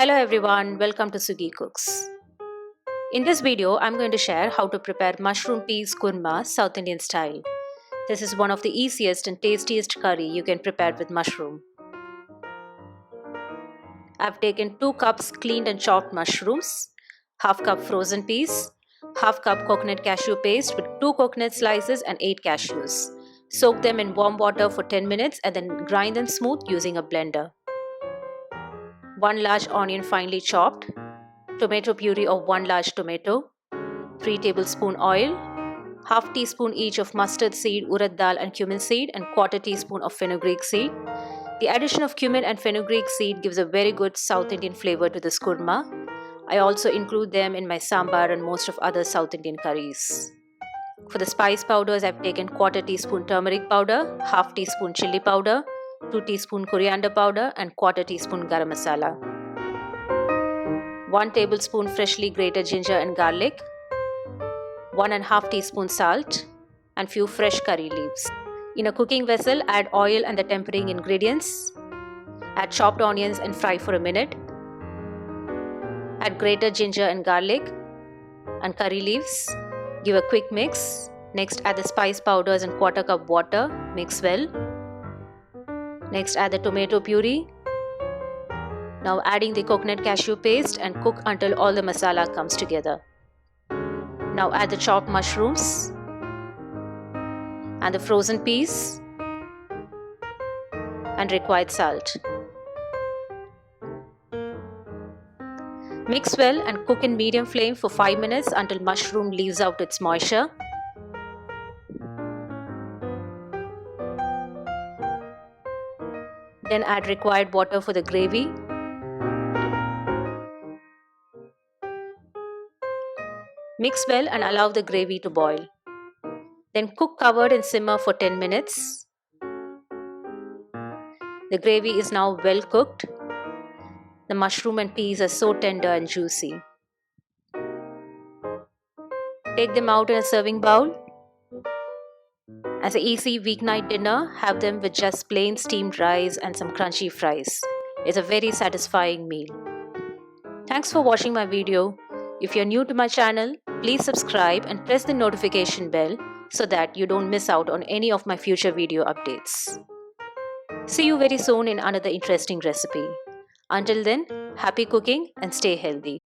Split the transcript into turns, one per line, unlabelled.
Hello everyone, welcome to Sugi Cooks. In this video, I'm going to share how to prepare mushroom peas kurma South Indian style. This is one of the easiest and tastiest curry you can prepare with mushroom. I've taken 2 cups cleaned and chopped mushrooms, half cup frozen peas, half cup coconut cashew paste with 2 coconut slices and 8 cashews. Soak them in warm water for 10 minutes and then grind them smooth using a blender. 1 large onion finely chopped, tomato puree of 1 large tomato, 3 tablespoon oil, half teaspoon each of mustard seed, urad dal and cumin seed and quarter teaspoon of fenugreek seed. The addition of cumin and fenugreek seed gives a very good South Indian flavor to this kurma. I also include them in my sambar and most of other South Indian curries. For the spice powders, I've taken quarter teaspoon turmeric powder, half teaspoon chilli powder, 2 teaspoon coriander powder and quarter teaspoon garam masala. 1 tablespoon freshly grated ginger and garlic, 1.5 teaspoon salt and few fresh curry leaves. In a cooking vessel, add oil and the tempering ingredients. Add chopped onions and fry for a minute. Add grated ginger and garlic and curry leaves. Give a quick mix. Next, add the spice powders and quarter cup water. Mix well. Next, add the tomato puree. Now adding the coconut cashew paste and cook until all the masala comes together. Now add the chopped mushrooms and the frozen peas and required salt. Mix well and cook in medium flame for 5 minutes until mushroom leaves out its moisture. Then add required water for the gravy. Mix well and allow the gravy to boil. Then cook covered and simmer for 10 minutes. The gravy is now well cooked. The mushroom and peas are so tender and juicy. Take them out in a serving bowl. As an easy weeknight dinner, have them with just plain steamed rice and some crunchy fries. It's a very satisfying meal. Thanks for watching my video. If you're new to my channel, please subscribe and press the notification bell so that you don't miss out on any of my future video updates. See you very soon in another interesting recipe. Until then, happy cooking and stay healthy.